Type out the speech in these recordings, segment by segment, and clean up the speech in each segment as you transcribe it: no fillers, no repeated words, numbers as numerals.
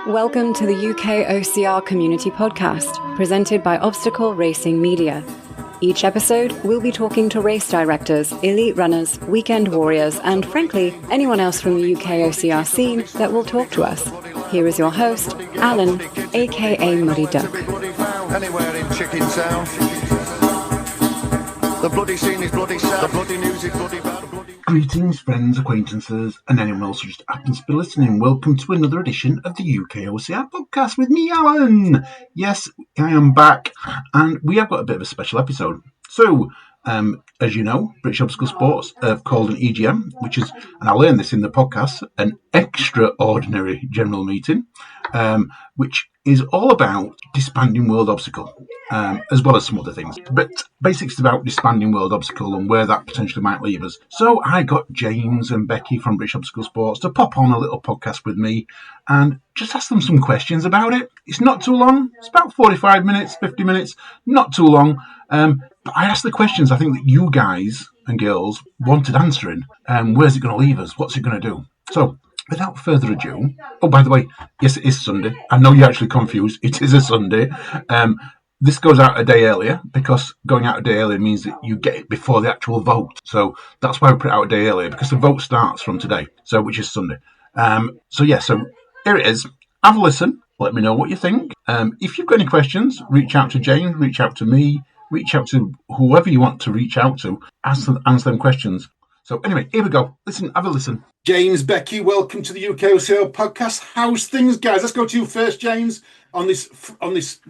Welcome to the UK OCR Community Podcast, presented by Obstacle Racing Media. Each episode, we'll be talking to race directors, elite runners, weekend warriors, and frankly, anyone else from the UK OCR scene that will talk to us. Here is your host, Alan, aka Muddy Duck. Anywhere in Chicken Town. The bloody scene is bloody sad. The bloody news is bloody bad. Greetings, friends, acquaintances, and anyone else who just happens to be listening. Welcome to another edition of the UK OCR podcast with me, Alan. Yes, I am back, and we have got a bit of a special episode. So, as you know, British Obstacle Sports have called an EGM, which is, and I learned this in the podcast, an extraordinary general meeting, which is all about disbanding World Obstacle, as well as some other things. But basically it's about disbanding World Obstacle and where that potentially might leave us. So I got James and Becky from British Obstacle Sports to pop on a little podcast with me and just ask them some questions about it. It's not too long. It's about 45 minutes, 50 minutes, not too long. But I asked the questions I think that you guys and girls wanted answering. Where's it going to leave us? What's it going to do? So, without further ado, oh, by the way, yes, it is Sunday. I know you're actually confused. It is a Sunday. This goes out a day earlier because going out a day earlier means that you get it before the actual vote. So that's why we put it out a day earlier, because the vote starts from today, so which is Sunday. So here it is. Have a listen. Let me know what you think. If you've got any questions, reach out to James, reach out to me, reach out to whoever you want to reach out to. Answer them questions. So anyway, here we go. Listen, have a listen. James, Becky, welcome to the UK OCR podcast. How's things, guys? Let's go to you first, James. On this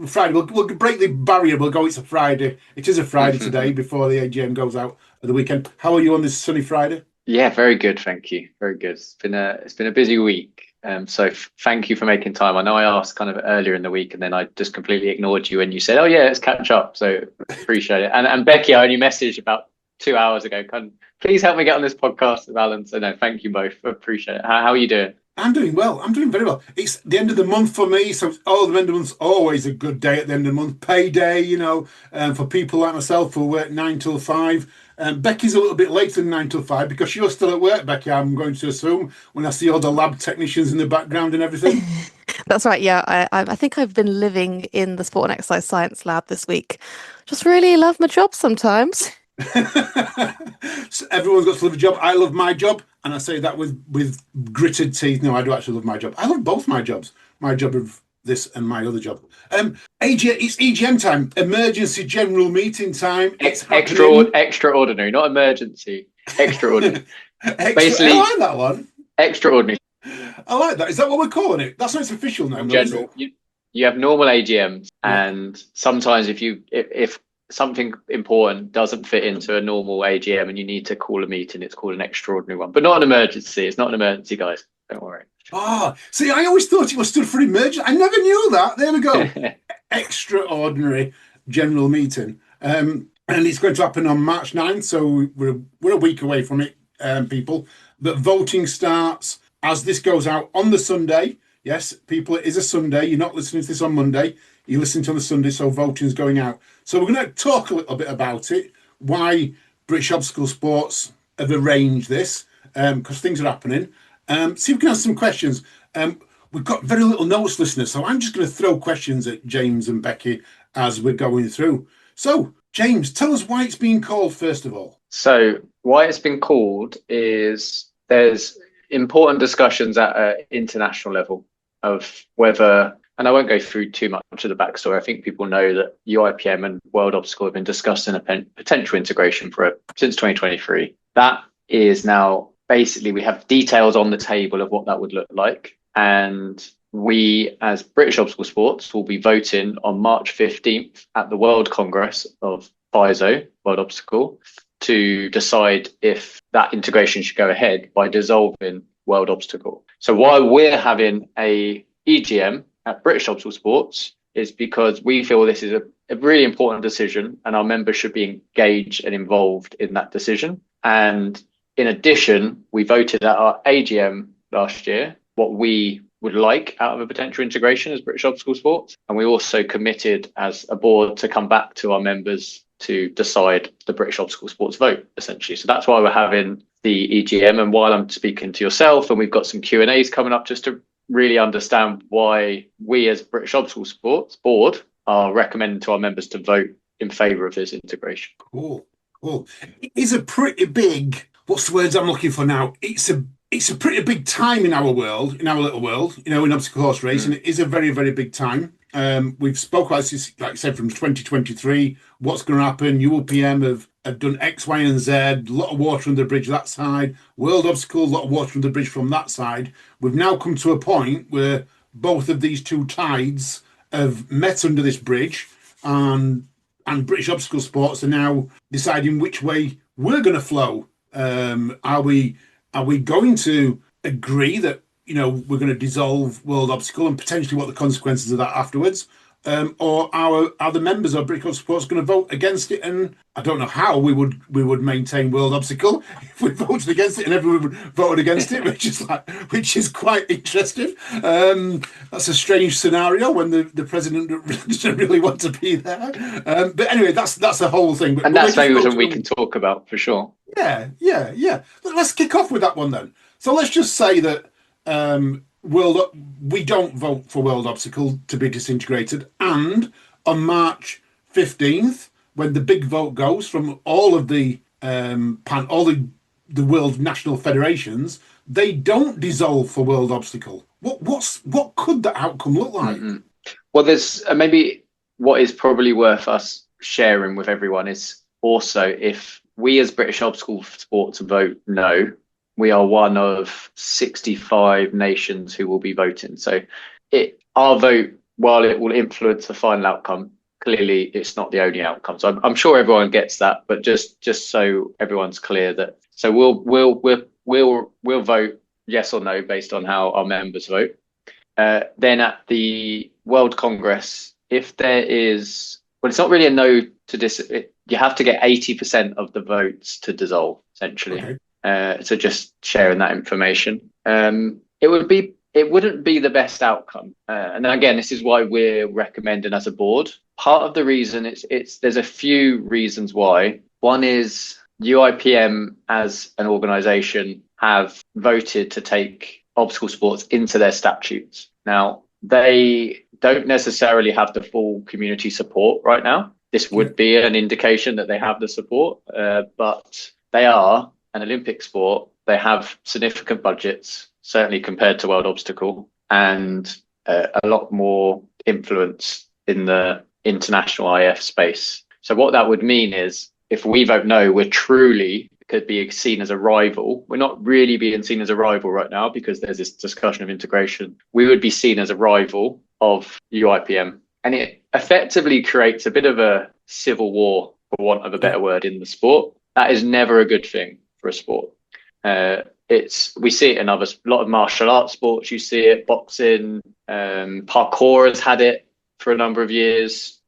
Friday, we'll break the barrier. We'll go. It's a Friday. It is a Friday today before the AGM goes out at the weekend. How are you on this sunny Friday? Yeah, very good, thank you. Very good. It's been a busy week. So thank you for making time. I know I asked kind of earlier in the week, and then I just completely ignored you, and you said, "Oh yeah, let's catch up." So appreciate it. And Becky, I only messaged about 2 hours ago. Please help me get on this podcast with Alan. So no, thank you both. Appreciate it. How are you doing? I'm doing well. I'm doing very well. It's the end of the month for me, so the end of the month's always a good day at the end of the month. Payday, for people like myself who work 9 till 5. Becky's a little bit later than 9 till 5 because you're still at work, Becky, I'm going to assume, when I see all the lab technicians in the background and everything. That's right, yeah. I think I've been living in the Sport and Exercise Science lab this week. Just really love my job sometimes. So everyone's got to love a job. I love my job, and I say that with gritted teeth. No, I do actually love my job. I love both my jobs. My job of this and my other job. It's EGM time. Emergency general meeting time. It's extraordinary, not emergency. Extraordinary. Basically, I like that one. Extraordinary. I like that. Is that what we're calling it? That's not its official name. General. You have normal AGMs, and sometimes if something important doesn't fit into a normal AGM and you need to call a meeting, it's called an extraordinary one, but not an emergency. It's not an emergency, guys. Don't worry. See, I always thought it was stood for emergency. I never knew that. There we go. Extraordinary general meeting. And it's going to happen on March 9th, so we're a week away from it, people. But voting starts as this goes out on the Sunday. Yes, people, it is a Sunday. You're not listening to this on Monday. You listen to on the Sunday, so voting's going out. So we're going to talk a little bit about it, why British Obstacle Sports have arranged this, because things are happening. See if we can ask some questions. We've got very little notes, listeners, so I'm just going to throw questions at James and Becky as we're going through. So, James, tell us why it's being called, first of all. So, why it's been called is there's important discussions at an international level of whether, and I won't go through too much of the backstory. I think people know that UIPM and World Obstacle have been discussing a potential integration since 2023. That is now basically, we have details on the table of what that would look like. And we, as British Obstacle Sports, will be voting on March 15th at the World Congress of FISO, World Obstacle, to decide if that integration should go ahead by dissolving World Obstacle. So while we're having a EGM at British Obstacle Sports is because we feel this is a really important decision and our members should be engaged and involved in that decision. And in addition, we voted at our AGM last year what we would like out of a potential integration as British Obstacle Sports. And we also committed as a board to come back to our members to decide the British Obstacle Sports vote, essentially. So that's why we're having the EGM, and while I'm speaking to yourself, and we've got some Q&As coming up just to really understand why we as British Obstacle Sports Board are recommending to our members to vote in favour of this integration. Cool. It is a pretty big, what's the words I'm looking for now? It's a pretty big time in our world, in our little world, in obstacle horse racing. It is a very, very big time. We've spoke about this, like I said, from 2023, what's going to happen. UIPM have done X, Y, and Z, a lot of water under the bridge that side. World Obstacle, a lot of water under the bridge from that side. We've now come to a point where both of these two tides have met under this bridge, and British Obstacle Sports are now deciding which way we're going to flow. Are we going to agree that we're going to dissolve World Obstacle and potentially what the consequences of that afterwards? Or are the members of British Obstacle Sports going to vote against it? And I don't know how we would maintain World Obstacle if we voted against it and everyone voted against it, which is quite interesting. That's a strange scenario when the president doesn't really want to be there. But anyway, that's the whole thing. And that's maybe something we can talk about for sure. Yeah. But let's kick off with that one then. So let's just say that we don't vote for World Obstacle to be disintegrated, and on March 15th, when the big vote goes from all of the world national federations, they don't dissolve for World Obstacle. What could that outcome look like? Mm-hmm. Well, there's maybe what is probably worth us sharing with everyone is also, if we as British Obstacle Sports vote no, we are one of 65 nations who will be voting. So our vote, while it will influence the final outcome, clearly it's not the only outcome. So I'm sure everyone gets that, but just so everyone's clear that, so we'll vote yes or no based on how our members vote. Then at the World Congress, if there is, well, it's not really a no to you have to get 80% of the votes to dissolve, essentially. Okay. So just sharing that information. It wouldn't be the best outcome. And again, this is why we're recommending as a board. Part of the reason there's a few reasons why. One is UIPM as an organisation have voted to take obstacle sports into their statutes. Now, they don't necessarily have the full community support right now. This would be an indication that they have the support, but they are an Olympic sport. They have significant budgets, certainly compared to World Obstacle, and a lot more influence in the international IF space. So what that would mean is, if we vote no, we're truly could be seen as a rival. We're not really being seen as a rival right now because there's this discussion of integration. We would be seen as a rival of UIPM. And it effectively creates a bit of a civil war, for want of a better word, in the sport. That is never a good thing for a sport. We see it in a lot of martial arts sports. You see it, boxing, parkour has had it for a number of years.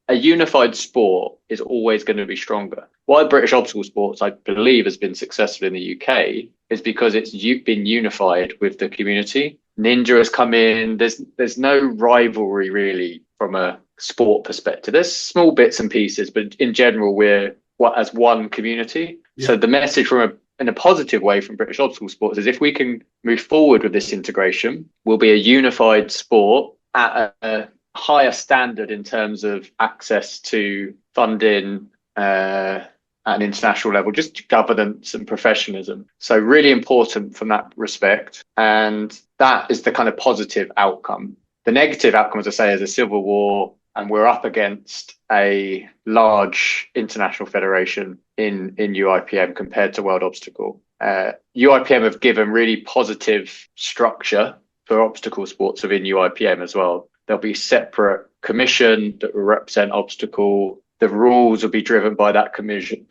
A unified sport is always going to be stronger. Why British Obstacle Sports, I believe, has been successful in the UK is because it's been unified with the community. Ninja has come in. There's no rivalry really from a sport perspective. There's small bits and pieces, but in general, we're as one community. Yeah. So the message in a positive way from British Obstacle Sports is, if we can move forward with this integration, we'll be a unified sport at a higher standard in terms of access to funding at an international level, just governance and professionalism. So really important from that respect. And that is the kind of positive outcome. The negative outcome, as I say, is a civil war, and we're up against a large international federation in UIPM compared to World Obstacle. UIPM have given really positive structure for obstacle sports within UIPM as well. There'll be separate commission that will represent obstacle. The rules will be driven by that commission.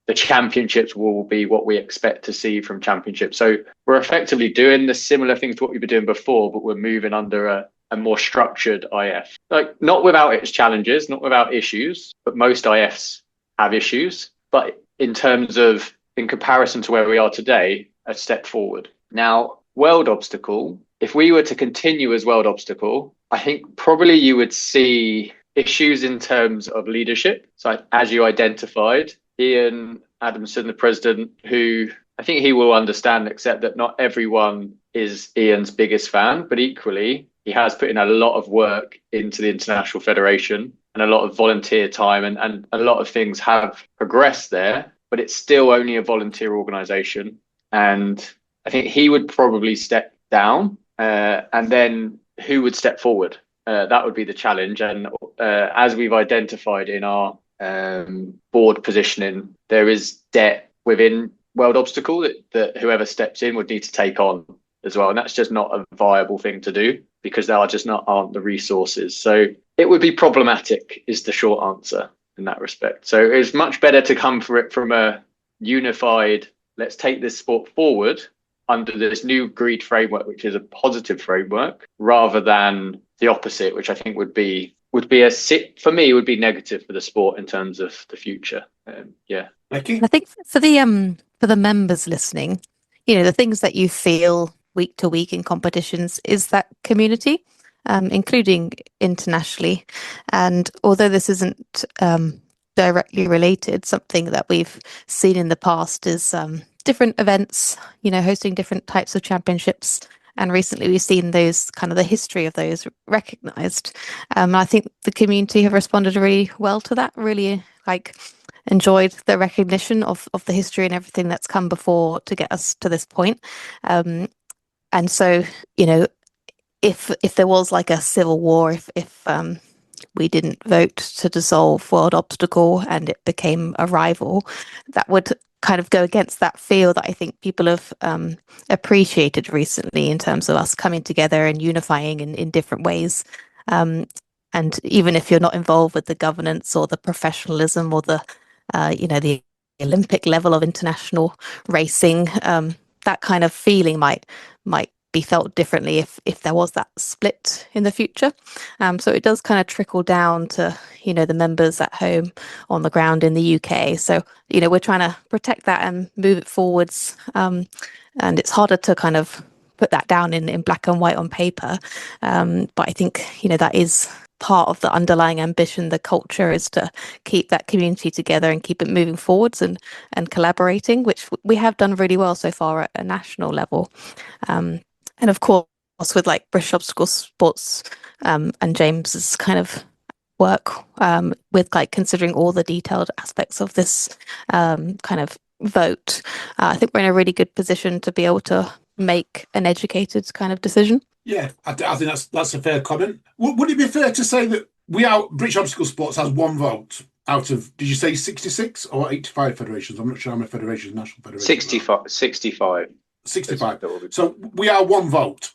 The championships will be what we expect to see from championships. So we're effectively doing the similar things to what we've been doing before, but we're moving under a more structured IF. Like, not without its challenges, not without issues, but most IFs have issues. But in comparison to where we are today, a step forward. Now, World Obstacle, if we were to continue as World Obstacle, I think probably you would see issues in terms of leadership. So as you identified, Ian Adamson, the president, who I think he will understand and accept that not everyone is Ian's biggest fan, but equally he has put in a lot of work into the International Federation and a lot of volunteer time, and a lot of things have progressed there, but it's still only a volunteer organization. And I think he would probably step down, and then who would step forward? That would be the challenge. And as we've identified in our board positioning, there is debt within World Obstacle that whoever steps in would need to take on as well. And that's just not a viable thing to do because there are just aren't the resources. So it would be problematic is the short answer in that respect. So it's much better to come for it from a unified, let's take this sport forward under this new agreed framework, which is a positive framework, rather than the opposite, which I think would be for me would be negative for the sport in terms of the future. Becky? I think for the members listening, the things that you feel week to week in competitions is that community, including internationally. And although this isn't directly related, something that we've seen in the past is different events, hosting different types of championships. And recently we've seen those kind of the history of those recognized. I think the community have responded really well to that, really enjoyed the recognition of the history and everything that's come before to get us to this point. And so, if there was like a civil war, if we didn't vote to dissolve World Obstacle and it became a rival, that would kind of go against that feel that I think people have appreciated recently in terms of us coming together and unifying in different ways. And even if you're not involved with the governance or the professionalism or the Olympic level of international racing, that kind of feeling might be felt differently if there was that split in the future. So it does kind of trickle down to the members at home on the ground in the UK. So we're trying to protect that and move it forwards. And it's harder to kind of put that down in black and white on paper. But I think that is part of the underlying ambition. The culture is to keep that community together and keep it moving forwards and collaborating, which we have done really well so far at a national level. And of course, with British Obstacle Sports and James's kind of work with considering all the detailed aspects of this kind of vote, I think we're in a really good position to be able to make an educated kind of decision. Yeah, I think that's a fair comment. Would it be fair to say that British Obstacle Sports has one vote out of, did you say 66 or 85 federations? I'm not sure how many federations, national federations. 65. 65. So we are one vote.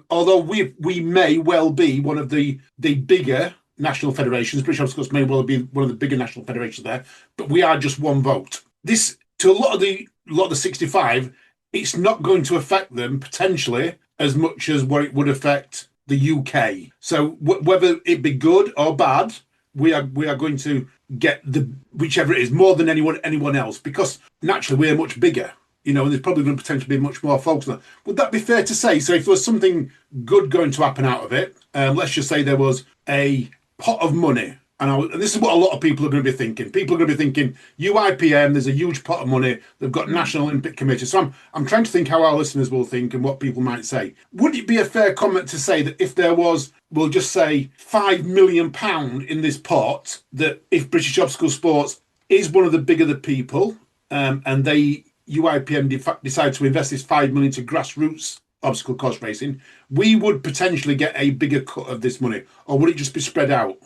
Although we may well be one of the bigger national federations. British Obstacles may well be one of the bigger national federations there, but we are just one vote. This, to a lot of the 65, it's not going to affect them potentially as much as what it would affect the UK. So whether it be good or bad, we are going to get whichever it is more than anyone else, because naturally we're much bigger. And there's probably going to potentially be much more folks on that. Would that be fair to say? So if there was something good going to happen out of it, let's just say there was a pot of money, and this is what a lot of people are going to be thinking. People are going to be thinking, UIPM, there's a huge pot of money. They've got National Olympic Committee. So I'm trying to think how our listeners will think and what people might say. Would it be a fair comment to say that if there was, we'll just say, £5 million in this pot, that if British Obstacle Sports is one of the bigger the people, and UIPM decide to invest this £5 million to grassroots obstacle course racing, we would potentially get a bigger cut of this money, or would it just be spread out?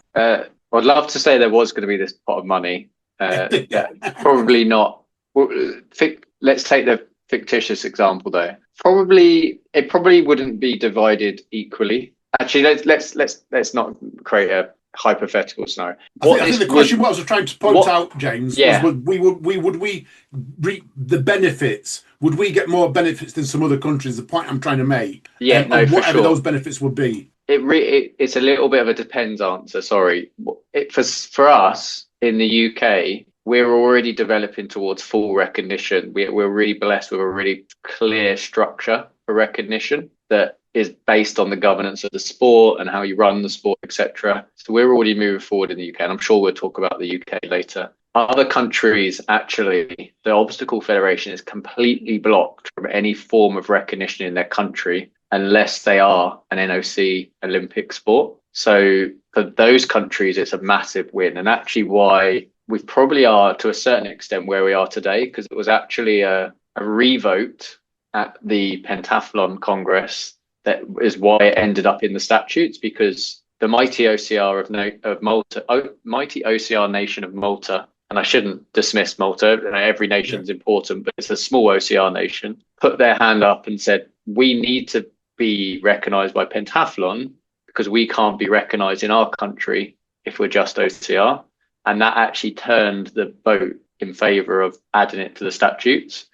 I'd love to say there was going to be this pot of money. Probably not. Let's take the fictitious example though. It probably wouldn't be divided equally. Actually, let's not create a hypothetical scenario. I think the question what I was trying to point out, James, was would we reap the benefits? Would we get more benefits than some other countries? The point I'm trying to make. Yeah, no, for whatever sure. those benefits would be. It's a little bit of a depends answer. Sorry, for us in the UK, we're already developing towards full recognition. We're really blessed with a really clear structure for recognition that is based on the governance of the sport and how you run the sport, etc. So we're already moving forward in the UK, and I'm sure we'll talk about the UK later. Other countries, actually, the Obstacle Federation is completely blocked from any form of recognition in their country unless they are an NOC Olympic sport. So for those countries, it's a massive win, and actually why we probably are to a certain extent where we are today, because it was actually a revote at the Pentathlon Congress that is why it ended up in the statutes, because the mighty OCR of Malta, mighty OCR nation of Malta, and I shouldn't dismiss Malta, every nation's important, but it's a small OCR nation, put their hand up and said, we need to be recognised by Pentathlon because we can't be recognised in our country if we're just OCR. And that actually turned the vote in favour of adding it to the statutes.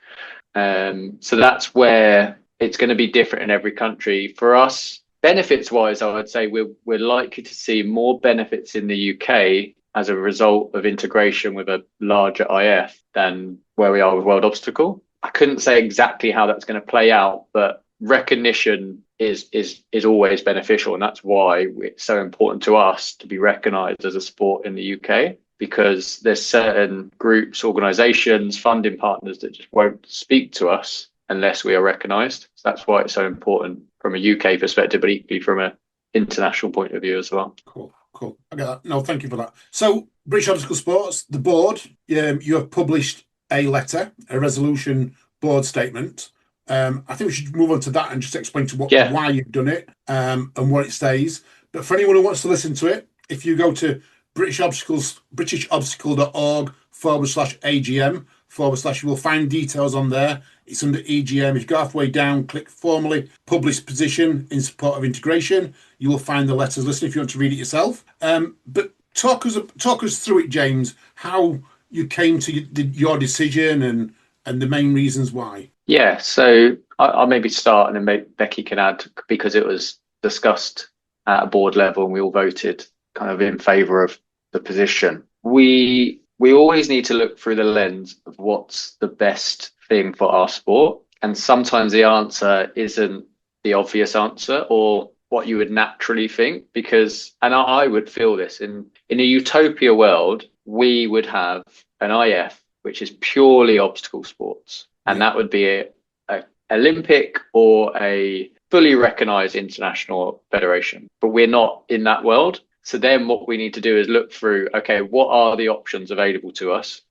So that's where it's going to be different in every country. For us, benefits wise, I would say we're likely to see more benefits in the UK as a result of integration with a larger IF than where we are with World Obstacle. I couldn't say exactly how that's going to play out, but recognition is always beneficial, and that's why it's so important to us to be recognised as a sport in the UK, because there's certain groups, organisations, funding partners that just won't speak to us unless we are recognised. So that's why it's so important from a UK perspective, but equally from an international point of view as well. Cool. I get that. No, thank you for that. So, British Obstacle Sports, the board, you have published a letter, a resolution board statement. I think we should move on to that and just explain to why you've done it and what it says. But for anyone who wants to listen to it, if you go to britishobstacle.org/AGM/ you will find details on there. It's under EGM. If you go halfway down, click formally published position in support of integration. You will find the letters listed if you want to read it yourself. But talk us through it, James, how you came to your decision and the main reasons why. Yeah, so I'll maybe start and then maybe Becky can add, because it was discussed at a board level and we all voted kind of in favour of the position. We always need to look through the lens of what's the best thing for our sport. And sometimes the answer isn't the obvious answer or what you would naturally think, because, and I would feel this, in a utopia world, we would have an IF, which is purely obstacle sports. And that would be a Olympic or a fully recognised international federation. But we're not in that world. So then what we need to do is look through, okay, what are the options available to us?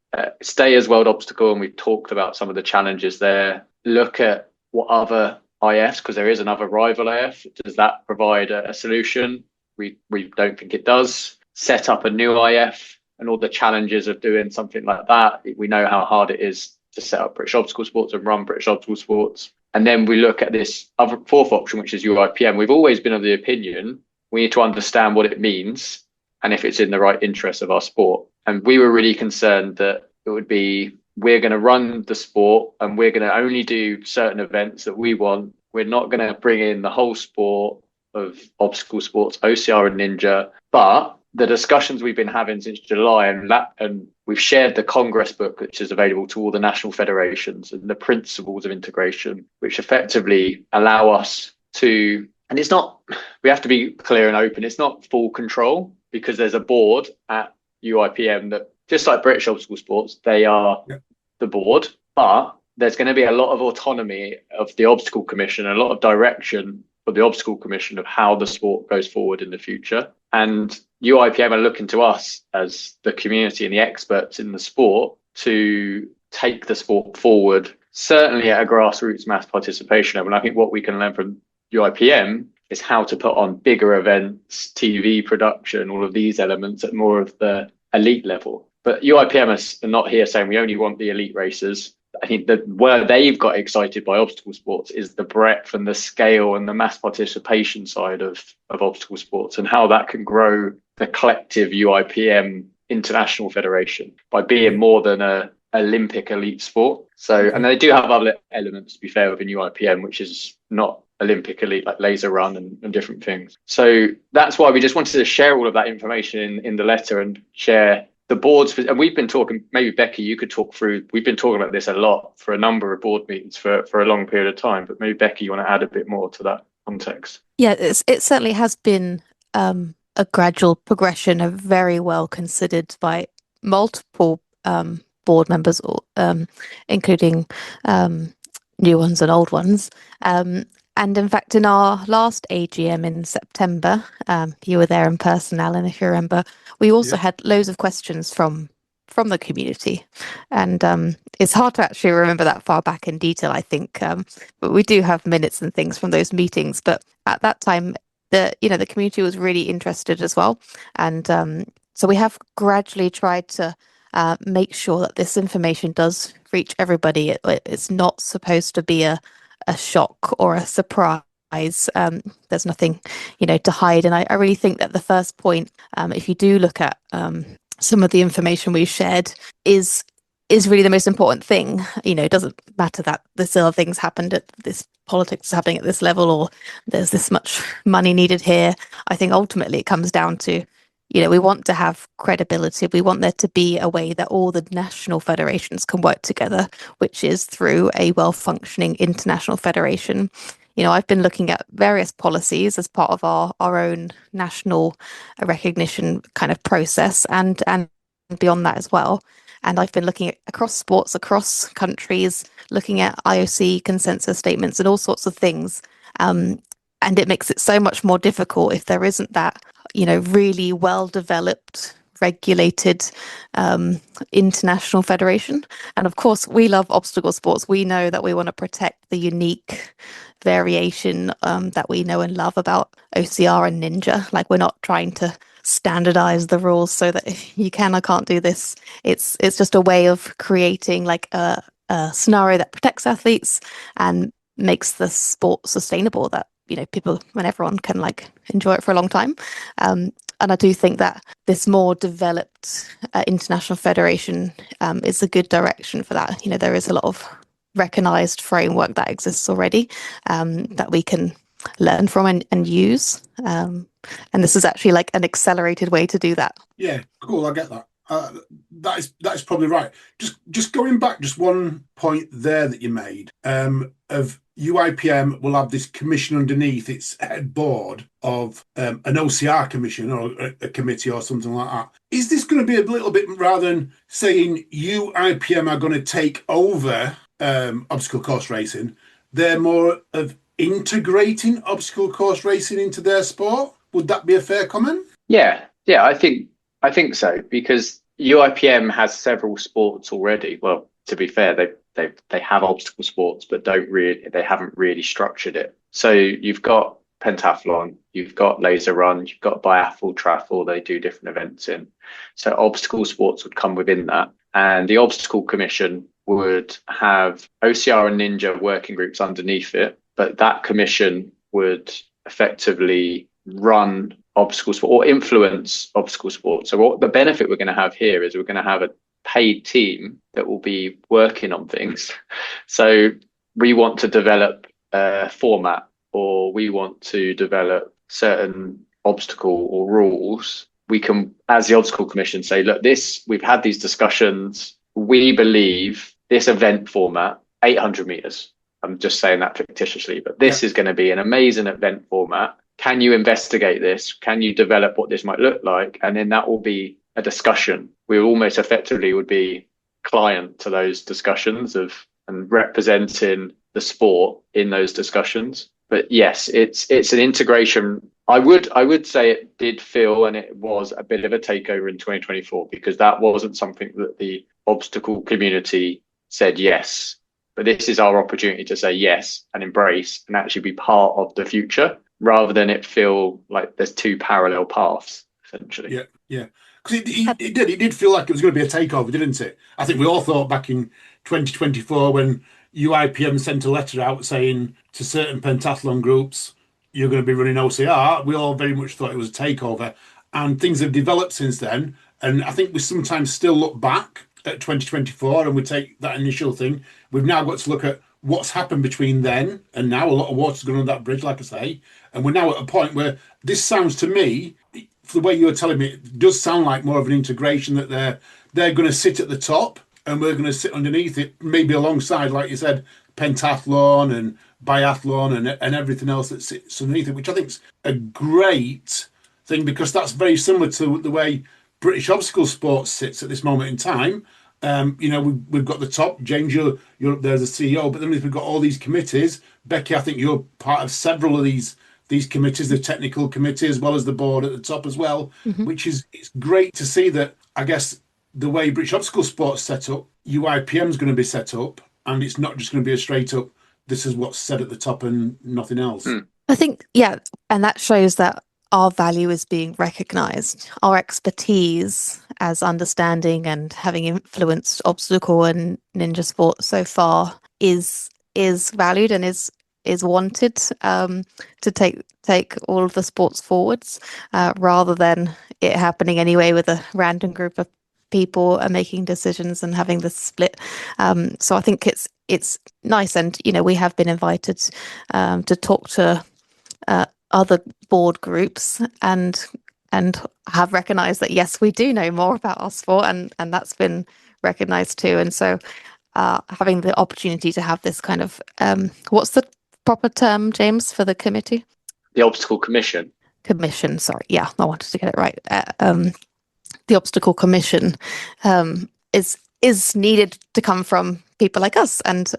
Stay as World Obstacle, and we've talked about some of the challenges there. Look at what other IFs, because there is another rival IF. Does that provide a solution? We don't think it does. Set up a new IF and all the challenges of doing something like that. We know how hard it is to set up British Obstacle Sports and run British Obstacle Sports. And then we look at this other fourth option, which is UIPM. We've always been of the opinion we need to understand what it means and if it's in the right interest of our sport. And we were really concerned that it would be, we're going to run the sport and we're going to only do certain events that we want. We're not going to bring in the whole sport of obstacle sports, OCR and Ninja. But the discussions we've been having since July, and we've shared the Congress book, which is available to all the national federations, and the principles of integration, which effectively allow us to, and it's not, we have to be clear and open, it's not full control, because there's a board at UIPM that, just like British Obstacle Sports, they are the board, but there's going to be a lot of autonomy of the Obstacle Commission, a lot of direction for the Obstacle Commission of how the sport goes forward in the future. And UIPM are looking to us as the community and the experts in the sport to take the sport forward, certainly at a grassroots mass participation level. And I think what we can learn from UIPM is how to put on bigger events, TV production, all of these elements at more of the elite level. But UIPM are not here saying we only want the elite racers. I think that where they've got excited by obstacle sports is the breadth and the scale and the mass participation side of obstacle sports, and how that can grow the collective UIPM international federation by being more than a Olympic elite sport. So, and they do have other elements, to be fair, within UIPM, which is not Olympic elite, like laser run and different things. So that's why we just wanted to share all of that information in the letter and share the boards. And we've been talking, maybe Becky, you could talk through, we've been talking about this a lot for a number of board meetings for a long period of time, but maybe Becky, you want to add a bit more to that? context. Yeah, it certainly has been a gradual progression, a very well considered by multiple board members, including new ones and old ones. And in fact, in our last AGM in September, you were there in person, Alan, if you remember, we also had loads of questions from the community. And it's hard to actually remember that far back in detail, I think. But we do have minutes and things from those meetings. But at that time, the community was really interested as well. And so we have gradually tried to make sure that this information does reach everybody. It's not supposed to be a shock or a surprise. There's nothing, to hide. And I really think that the first point, if you do look at some of the information we've shared, is really the most important thing. It doesn't matter that this other things happened at this, politics is happening at this level, or there's this much money needed here. I think ultimately it comes down to, we want to have credibility. We want there to be a way that all the national federations can work together, which is through a well-functioning international federation. I've been looking at various policies as part of our own national recognition kind of process and beyond that as well. And I've been looking at across sports, across countries, looking at IOC consensus statements and all sorts of things. And it makes it so much more difficult if there isn't that, really well-developed, regulated international federation. And of course, we love obstacle sports. We know that we want to protect the unique variation that we know and love about OCR and Ninja. Like, we're not trying to standardize the rules so that if you can or can't do this, it's just a way of creating like a scenario that protects athletes and makes the sport sustainable, that people and everyone can like enjoy it for a long time. And I do think that this more developed international federation is a good direction for that. There is a lot of recognized framework that exists already that we can learn from and use. And this is actually like an accelerated way to do that. Yeah, cool. I get that. That is probably right. Just going back, just one point there that you made of UIPM will have this commission underneath its head board of an OCR commission or a committee or something like that. Is this going to be a little bit, rather than saying UIPM are going to take over obstacle course racing, they're more of integrating obstacle course racing into their sport? Would that be a fair comment? Yeah, I think so, because UIPM has several sports already. Well, to be fair, they have obstacle sports, but they haven't really structured it. So you've got pentathlon, you've got laser run, you've got biathlon, triathlon. They do different events in. So obstacle sports would come within that, and the obstacle commission would have OCR and Ninja working groups underneath it, but that commission would effectively run obstacle sport or influence obstacle sport. So what the benefit we're going to have here is we're going to have a paid team that will be working on things. So we want to develop a format, or we want to develop certain obstacle or rules. We can, as the obstacle commission, say, look, we've had these discussions. We believe this event format, 800 meters. I'm just saying that fictitiously, but this is going to be an amazing event format. Can you investigate this? Can you develop what this might look like? And then that will be a discussion. We almost effectively would be client to those discussions and representing the sport in those discussions. But yes, it's an integration. I would say it did feel, and it was a bit of a takeover in 2024, because that wasn't something that the obstacle community said yes. But this is our opportunity to say yes and embrace and actually be part of the future, rather than it feel like there's two parallel paths, essentially. Yeah. Because it did feel like it was going to be a takeover, didn't it? I think we all thought back in 2024 when UIPM sent a letter out saying to certain pentathlon groups, you're going to be running OCR, we all very much thought it was a takeover. And things have developed since then. And I think we sometimes still look back at 2024 and we take that initial thing. We've now got to look at what's happened between then and now. A lot of water's gone under that bridge, like I say. And we're now at a point where this sounds to me, for the way you're telling me, it does sound like more of an integration, that they're going to sit at the top and we're going to sit underneath it, maybe alongside, like you said, pentathlon and biathlon and everything else that sits underneath it, which I think is a great thing, because that's very similar to the way British obstacle sports sits at this moment in time. We've got the top. James, you're up there as a CEO, but then we've got all these committees. Becky, I think you're part of several of these committees, the technical committee as well as the board at the top as well, which is, it's great to see that. I guess the way British obstacle sports set up, UIPM is going to be set up, and it's not just going to be a straight up, this is what's said at the top and nothing else. I think, yeah, and that shows that our value is being recognised. Our expertise as understanding and having influenced obstacle and ninja sport so far is valued and is wanted, to take all of the sports forwards, rather than it happening anyway with a random group of people and making decisions and having this split. So I think it's nice, and we have been invited to talk to other board groups and have recognised that yes, we do know more about our sport, and that's been recognised too. And so having the opportunity to have this kind of what's the proper term, James, for the committee? The Obstacle Commission. Sorry, yeah, I wanted to get it right. The Obstacle Commission is needed to come from people like us, and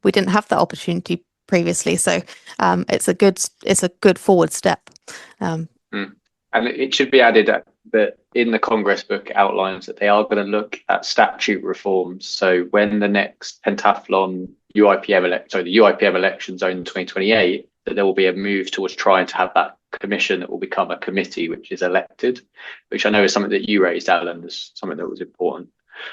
we didn't have that opportunity previously, so it's a good forward step. And it should be added that in the Congress book outlines that they are going to look at statute reforms. So when the next Pentathlon the UIPM elections are in 2028, that there will be a move towards trying to have that commission that will become a committee which is elected, which I know is something that you raised, Alan, as something that was important.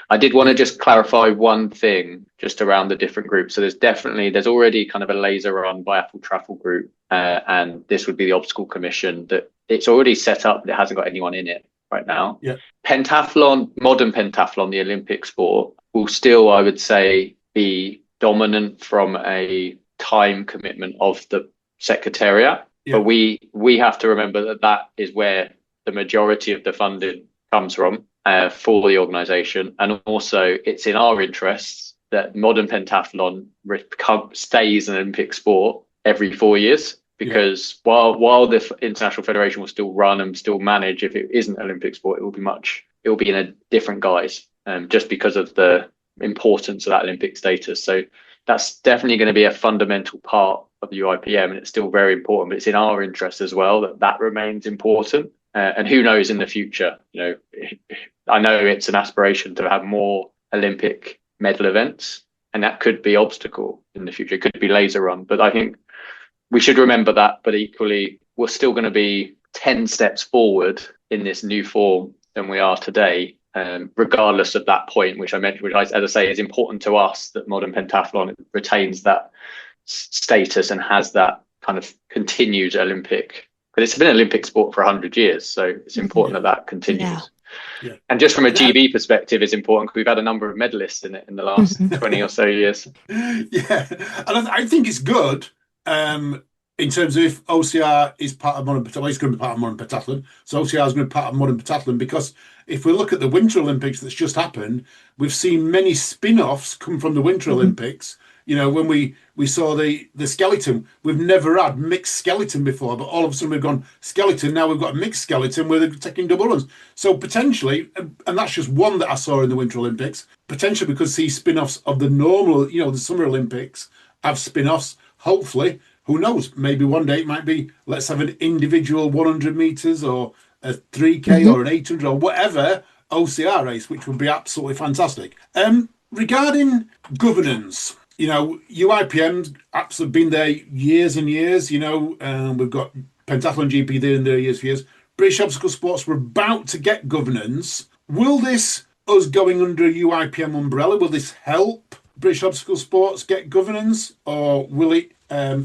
I did want to just clarify one thing just around the different groups. So there's already kind of a laser run biathlon travel group, and this would be the obstacle commission that it's already set up, but it hasn't got anyone in it right now. Yeah. Pentathlon, modern pentathlon, the Olympic sport, will still, I would say, be dominant from a time commitment of the secretariat. Yeah. But we have to remember that is where the majority of the funding comes from for the organisation, and also it's in our interests that modern pentathlon stays an Olympic sport every 4 years, because while the International Federation will still run and still manage, if it isn't Olympic sport, it will be in a different guise, just because of the importance of that Olympic status. So that's definitely going to be a fundamental part of the UIPM, and it's still very important, but it's in our interest as well that remains important. And who knows in the future, I know it's an aspiration to have more Olympic medal events, and that could be obstacle in the future. It could be laser run, but I think we should remember that. But equally, we're still going to be 10 steps forward in this new form than we are today, regardless of that point, which I mentioned, which, as I say, is important to us, that modern pentathlon retains that status and has that kind of continued Olympic. But it's been an Olympic sport for 100 years, so it's important that continues. Yeah. And just from a GB perspective, it's important because we've had a number of medalists in it in the last 20 or so years. Yeah, and I think it's good in terms of if OCR is part of modern pentathlon, it's going to be part of modern pentathlon. So OCR is going to be part of modern pentathlon, because if we look at the Winter Olympics that's just happened, we've seen many spin-offs come from the Winter Olympics. When we saw the skeleton, we've never had mixed skeleton before, but all of a sudden we've gone skeleton, now we've got a mixed skeleton where they're taking double runs. So potentially, and that's just one that I saw in the Winter Olympics, potentially we could see spin-offs of the normal, the Summer Olympics have spin-offs. Hopefully, who knows, maybe one day it might be, let's have an individual 100 metres or a 3K or an 800 or whatever OCR race, which would be absolutely fantastic. Regarding governance, UIPM's absolutely been there years and years. We've got Pentathlon GB there in there years for years. British Obstacle Sports, we're about to get governance. Will this, us going under a UIPM umbrella, will this help British Obstacle Sports get governance, or will it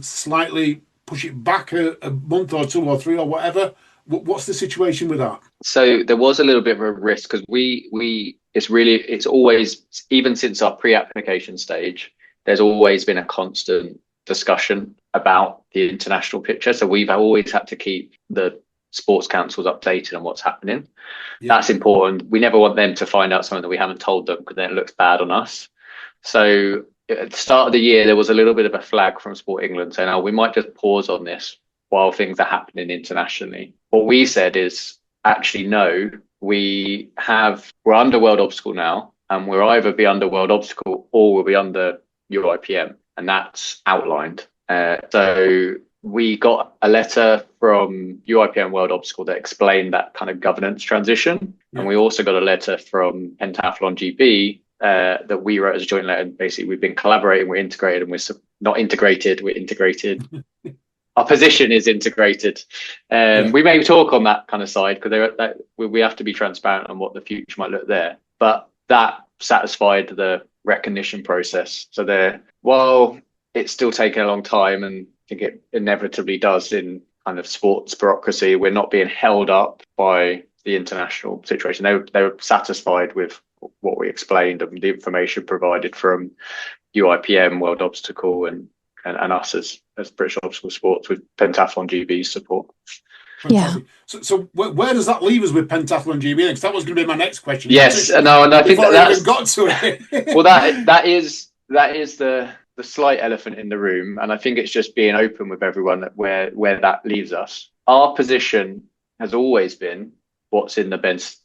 slightly push it back a month or 2 or 3 or whatever? What's the situation with that? So there was a little bit of a risk, because it's always, even since our pre-application stage, there's always been a constant discussion about the international picture. So we've always had to keep the sports councils updated on what's happening. Yeah. That's important. We never want them to find out something that we haven't told them, because then it looks bad on us. So at the start of the year, there was a little bit of a flag from Sport England saying, oh, we might just pause on this while things are happening internationally. What we said is, actually, no, we're under World Obstacle now, and we'll either be under World Obstacle or we'll be under UIPM, and that's outlined. So we got a letter from UIPM World Obstacle that explained that kind of governance transition. Yeah. And we also got a letter from Pentathlon GB that we wrote as a joint letter. And basically, we've been collaborating, we're integrated, and we're not integrated, we're integrated. Our position is integrated. We may talk on that kind of side because we have to be transparent on what the future might look there. But that satisfied the recognition process. So while it's still taking a long time, and I think it inevitably does in kind of sports bureaucracy, we're not being held up by the international situation. They were satisfied with what we explained and the information provided from UIPM, World Obstacle, and us as British Obstacle Sports with Pentathlon GB's support. Fantastic. Yeah. So where does that leave us with Pentathlon GB? Because that was going to be my next question. Yes, and I think that's got to it. Well, that is the slight elephant in the room, and I think it's just being open with everyone that where that leaves us. Our position has always been what's in the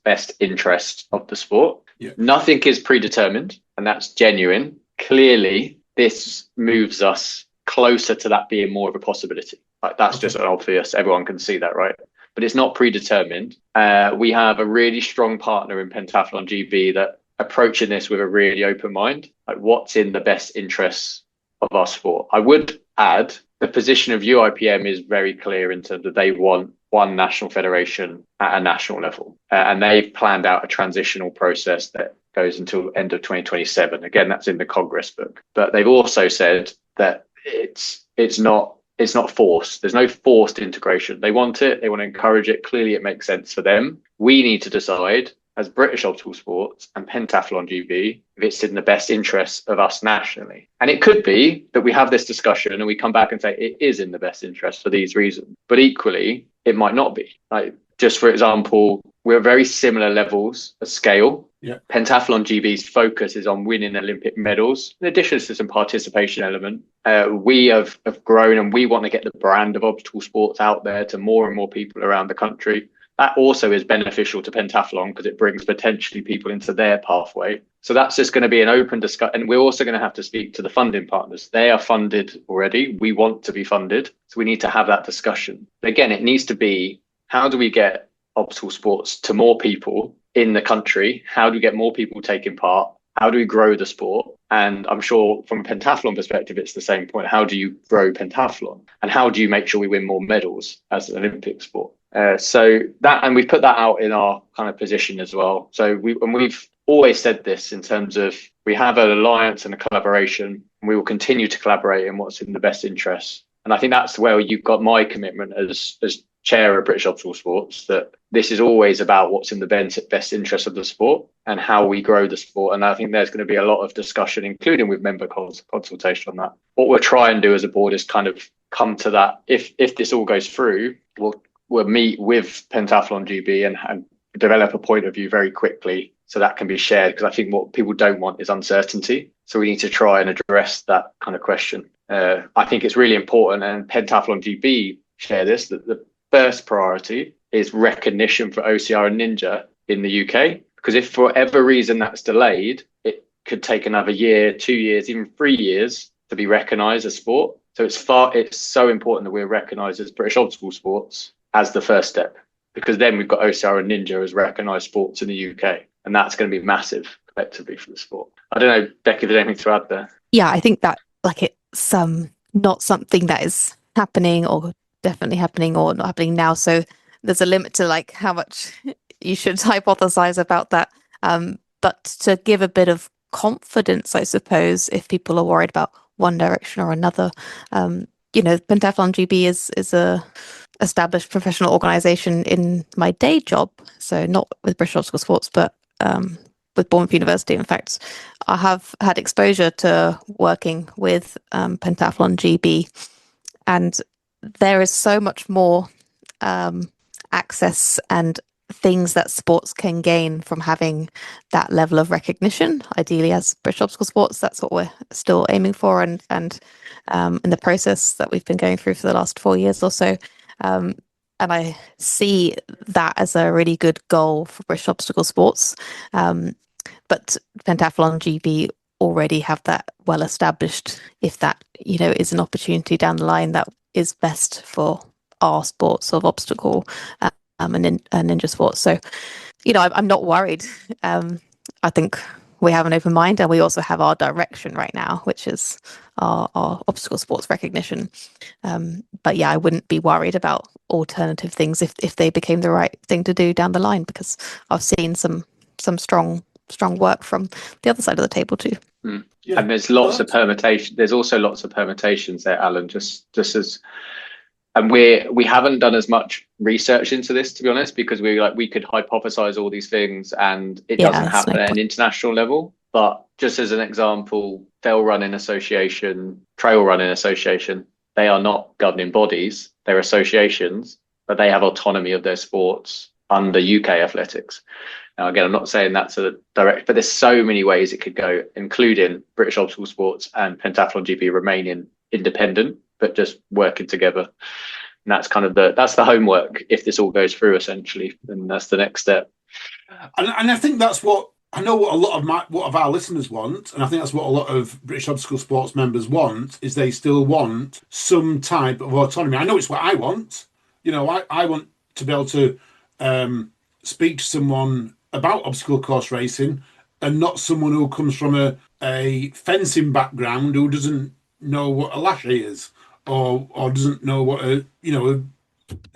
best interest of the sport. Yeah. Nothing is predetermined, and that's genuine. Clearly, this moves us closer to that being more of a possibility. Like that's just an obvious, everyone can see that, right? But it's not predetermined. We have a really strong partner in Pentathlon GB that approaching this with a really open mind, like what's in the best interests of our sport. I would add the position of UIPM is very clear in terms of they want one national federation at a national level. And they've planned out a transitional process that goes until end of 2027. Again, that's in the Congress book. But they've also said that it's not forced. There's no forced integration. They want it. They want to encourage it. Clearly, it makes sense for them. We need to decide as British Obstacle Sports and Pentathlon GB if it's in the best interests of us nationally. And it could be that we have this discussion and we come back and say it is in the best interest for these reasons. But equally, it might not be. Like, just for example, we're very similar levels of scale. Yeah. Pentathlon GB's focus is on winning Olympic medals, in addition to some participation element. We have grown, and we want to get the brand of obstacle sports out there to more and more people around the country. That also is beneficial to Pentathlon because it brings potentially people into their pathway. So that's just going to be an open discussion. And we're also going to have to speak to the funding partners. They are funded already. We want to be funded. So we need to have that discussion. But again, it needs to be, how do we get obstacle sports to more people in the country? How do we get more people taking part? How do we grow the sport? And I'm sure from a pentathlon perspective, it's the same point. How do you grow pentathlon? And how do you make sure we win more medals as an Olympic sport? So that, and we've put that out in our kind of position as well. So we've always said this in terms of we have an alliance and a collaboration, and we will continue to collaborate in what's in the best interests. And I think that's where you've got my commitment as chair of British Obstacle Sports, that this is always about what's in the best interest of the sport and how we grow the sport. And I think there's going to be a lot of discussion, including with member consultation on that. What we'll try and do as a board is kind of come to that. If this all goes through, we'll meet with Pentathlon GB and develop a point of view very quickly so that can be shared, because I think what people don't want is uncertainty. So we need to try and address that kind of question. I think it's really important, and Pentathlon GB share this, that the first priority is recognition for OCR and Ninja in the UK, because if for whatever reason that's delayed, it could take another year, 2 years, even 3 years to be recognised as sport. So it's so important that we're recognised as British Obstacle Sports as the first step, because then we've got OCR and Ninja as recognised sports in the UK, and that's going to be massive collectively for the sport. I don't know, Becky, is there anything to add there? Yeah, I think that it's not something that is happening, or definitely happening, or not happening now. So there's a limit to how much you should hypothesize about that. But to give a bit of confidence, I suppose, if people are worried about one direction or another, Pentathlon GB is a established professional organisation in my day job, so not with British Obstacle Sports, but with Bournemouth University. In fact, I have had exposure to working with Pentathlon GB, and there is so much more access and things that sports can gain from having that level of recognition. Ideally, as British Obstacle Sports, that's what we're still aiming for, and in the process that we've been going through for the last 4 years or so. And I see that as a really good goal for British Obstacle Sports. But Pentathlon GB already have that well established. If that, is an opportunity down the line that is best for our sports of obstacle and ninja sports. So, I'm not worried. I think we have an open mind, and we also have our direction right now, which is our obstacle sports recognition. But yeah, I wouldn't be worried about alternative things if they became the right thing to do down the line, because I've seen some strong work from the other side of the table too. Yeah. And there's lots of permutation. There's also lots of permutations there, Alan, just as, and we haven't done as much research into this, to be honest, because we could hypothesize all these things and it doesn't happen at an international level. But just as an example, Trail Running Association, they are not governing bodies, they're associations, but they have autonomy of their sports under UK athletics. Now, again, I'm not saying that's a direct, but there's so many ways it could go, including British Obstacle Sports and Pentathlon GB remaining independent, but just working together. And that's kind of that's the homework if this all goes through, essentially, and that's the next step. And I think that's what I know what a lot of our listeners want, and I think that's what a lot of British Obstacle Sports members want, is they still want some type of autonomy. I know it's what I want. I want to be able to speak to someone about obstacle course racing, and not someone who comes from a fencing background who doesn't know what a lashy is, or doesn't know what a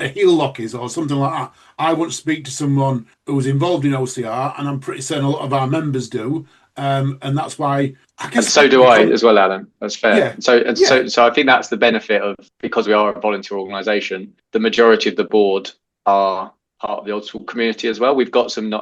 heel lock is, or something like that. I want to speak to someone who's involved in OCR, and I'm pretty certain a lot of our members do. And that's why I guess. And so do I as well, Alan. That's fair. Yeah. So I think that's the benefit of, because we are a volunteer organisation, the majority of the board are part of the obstacle community as well. We've got some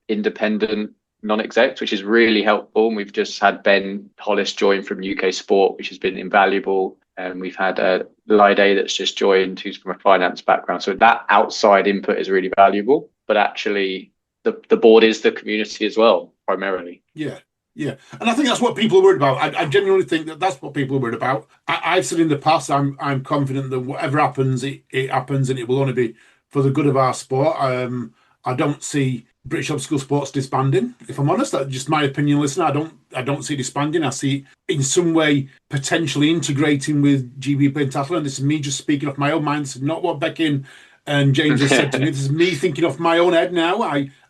independent non-execs, which is really helpful. And we've just had Ben Hollis join from UK Sport, which has been invaluable. And we've had Lide that's just joined, who's from a finance background. So that outside input is really valuable. But actually, the board is the community as well, primarily. Yeah. And I think that's what people are worried about. I genuinely think that's what people are worried about. I've said in the past, I'm confident that whatever happens, it happens, and it will only be for the good of our sport. I don't see British Obstacle Sports disbanding. If I'm honest, that's just my opinion. Listen, I don't see disbanding. I see in some way potentially integrating with GB Pentathlon. This is me just speaking off my own mind. This is not what Becky and James have said to me. This is me thinking off my own head now.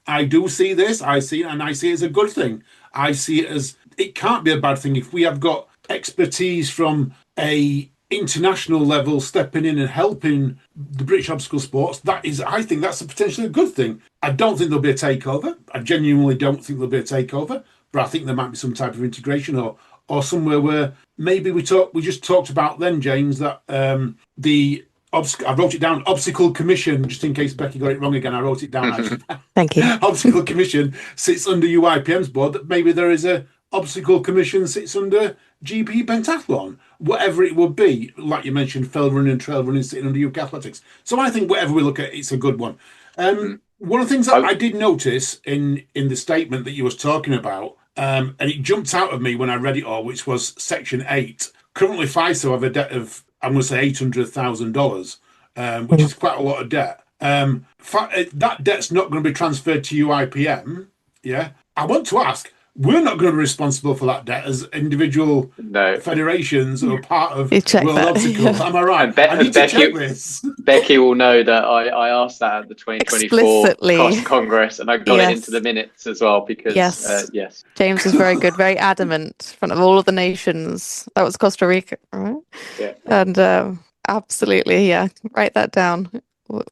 I do see this. I see it as a good thing. I see it as, it can't be a bad thing if we have got expertise from a international level stepping in and helping the British Obstacle Sports. I think that's potentially a good thing. I don't think there'll be a takeover. I genuinely don't think there'll be a takeover, but I think there might be some type of integration or somewhere where maybe we just talked about then, James, that I wrote it down, Obstacle Commission, just in case Becky got it wrong again. I wrote it down. Actually. Thank you. Obstacle Commission sits under UIPM's board. That maybe there is a Obstacle Commission sits under GB Pentathlon, whatever it would be. Like you mentioned, fell running and trail running sitting under UK Athletics. So I think whatever we look at, it's a good one. One of the things that I did notice in the statement that you was talking about, and it jumped out of me when I read it all, which was Section 8. Currently, FISO have a debt of, I'm going to say $800,000, which is quite a lot of debt. That debt's not going to be transferred to UIPM. Yeah, I want to ask, we're not going to be responsible for that debt as individual federations or part of World Obstacles. Am I right? I need to check this. Becky will know that I asked that at the 2024 Congress, and I got it into the minutes as well because yes. James was very good, very adamant in front of all of the nations. That was Costa Rica, right? Yeah. And absolutely, write that down.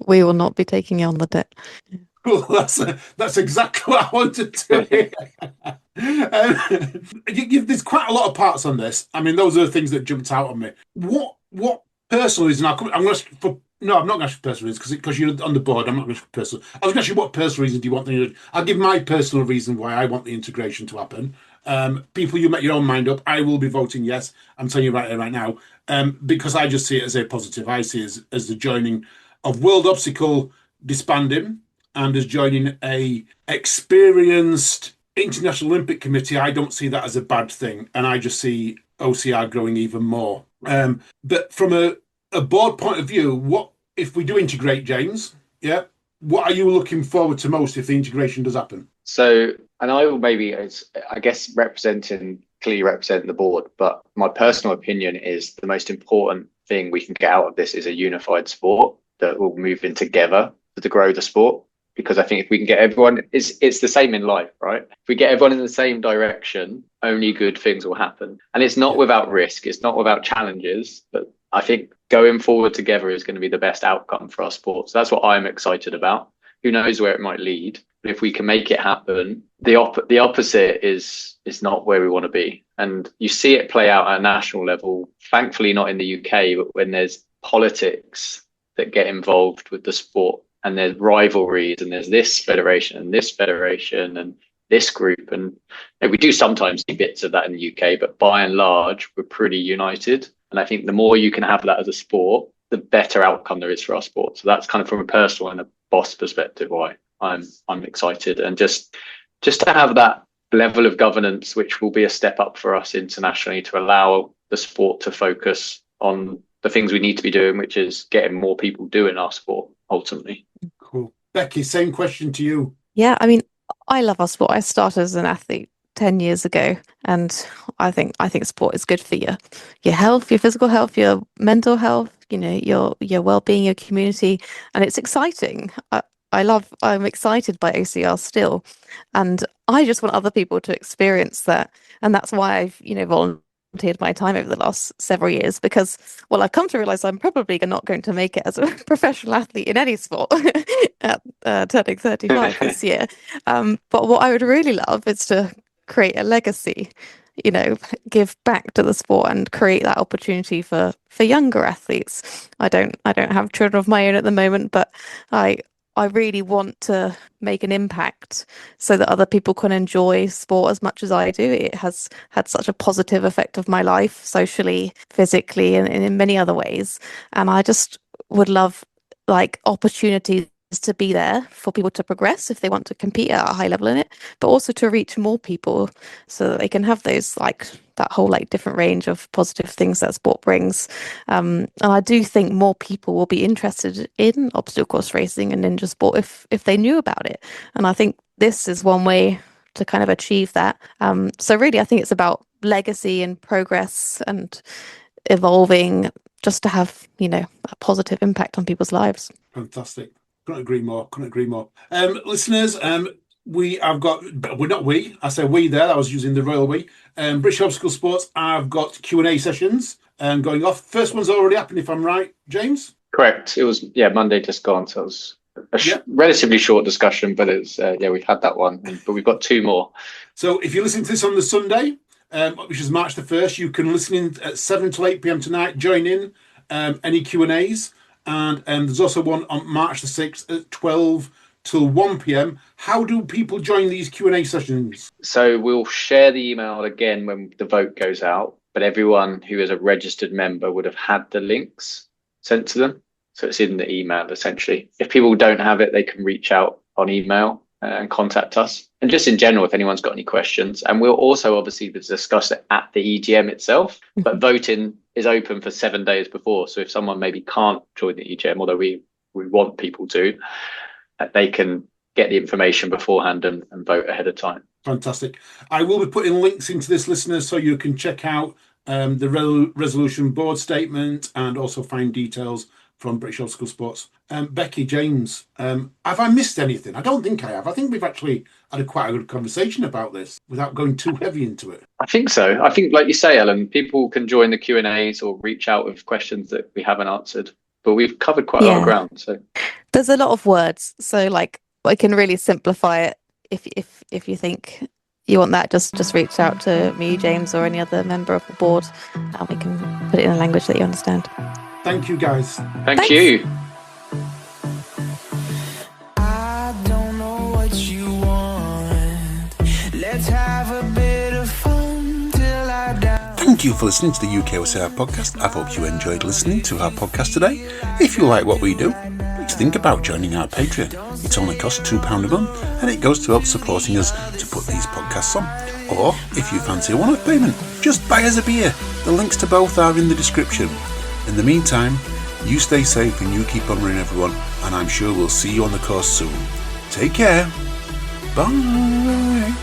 We will not be taking on the debt. Well, that's exactly what I wanted to hear. There's quite a lot of parts on this. I mean, those are the things that jumped out on me. What personal reason? I'm not going to ask for personal reasons because you're on the board. I'm not going to ask for personal. I was going to ask you what personal reason do you want the? I'll give my personal reason why I want the integration to happen. People, you make your own mind up. I will be voting yes. I'm telling you right here, right now, because I just see it as a positive. I see it as the joining of World Obstacle disbanding. and as joining a experienced International Olympic Committee, I don't see that as a bad thing, and I just see OCR growing even more. But from a board point of view, what if we do integrate, James? Yeah, what are you looking forward to most if the integration does happen? So, and I will maybe, I guess, clearly representing the board, but my personal opinion is the most important thing we can get out of this is a unified sport that will move in together to grow the sport. Because I think if we can get everyone, it's the same in life, right? If we get everyone in the same direction, only good things will happen. And it's not without risk, it's not without challenges, but I think going forward together is going to be the best outcome for our sport. So that's what I'm excited about. Who knows where it might lead? But if we can make it happen, the opposite is not where we want to be. And you see it play out at a national level, thankfully not in the UK, but when there's politics that get involved with the sport, and there's rivalries, and there's this federation and this group. And we do sometimes see bits of that in the UK, but by and large, we're pretty united. And I think the more you can have that as a sport, the better outcome there is for our sport. So that's kind of from a personal and a boss perspective why I'm excited. And just to have that level of governance, which will be a step up for us internationally to allow the sport to focus on the things we need to be doing, which is getting more people doing our sport ultimately. Cool. Becky, same question to you. Yeah, I mean, I love our sport. I started as an athlete 10 years ago, and I think sport is good for your health, your physical health, your mental health, your well-being, your community, and it's exciting. I'm excited by OCR still, and I just want other people to experience that, and that's why I've volunteered my time over the last several years, because I've come to realize I'm probably not going to make it as a professional athlete in any sport at turning 35 this year. But what I would really love is to create a legacy, give back to the sport and create that opportunity for younger athletes. I don't have children of my own at the moment, but I really want to make an impact so that other people can enjoy sport as much as I do. It has had such a positive effect of my life, socially, physically, and in many other ways. And I just would love opportunities to be there for people to progress if they want to compete at a high level in it, but also to reach more people so that they can have those that whole different range of positive things that sport brings. And I do think more people will be interested in obstacle course racing and ninja sport if they knew about it. And I think this is one way to kind of achieve that. So really, I think it's about legacy and progress and evolving just to have, a positive impact on people's lives. Fantastic. Couldn't agree more. Listeners, I say we there, I was using the royal we. British Obstacle Sports, I've got Q&A sessions going off. First one's already happened, if I'm right, James? Correct. It was, Monday just gone, so it was a relatively short discussion, but it's, we've had that one, but we've got two more. So if you're listening to this on the Sunday, which is March the 1st, you can listen in at 7 to 8 p.m. tonight, join in any Q&As. And there's also one on March the 6th at 12 till 1 p.m. How do people join these Q&A sessions? So we'll share the email again when the vote goes out, but everyone who is a registered member would have had the links sent to them. So it's in the email, essentially. If people don't have it, they can reach out on email and contact us. And just in general, if anyone's got any questions. And we'll also obviously discuss it at the EGM itself, but voting is open for 7 days before. So if someone maybe can't join the EGM, although we want people to, they can get the information beforehand and vote ahead of time. Fantastic. I will be putting links into this, listeners, so you can check out the resolution board statement and also find details from British Obstacle Sports. Becky, James, have I missed anything? I don't think I have. I think we've actually had quite a good conversation about this without going too heavy into it. I think so. I think, like you say, Ellen, people can join the Q&As or reach out with questions that we haven't answered, but we've covered quite a lot of ground. So there's a lot of words, so I can really simplify it. If you think you want that, just reach out to me, James, or any other member of the board, and we can put it in a language that you understand. Thank you, guys. Thanks. You. I don't know what you want. Let's have a bit of fun till I die. Thank you for listening to the UK OCR podcast. I hope you enjoyed listening to our podcast today. If you like what we do, please think about joining our Patreon. It only costs £2 a month and it goes to help supporting us to put these podcasts on. Or, if you fancy a one-off payment, just buy us a beer. The links to both are in the description. In the meantime, you stay safe and you keep on running, everyone, and I'm sure we'll see you on the course soon. Take care. Bye.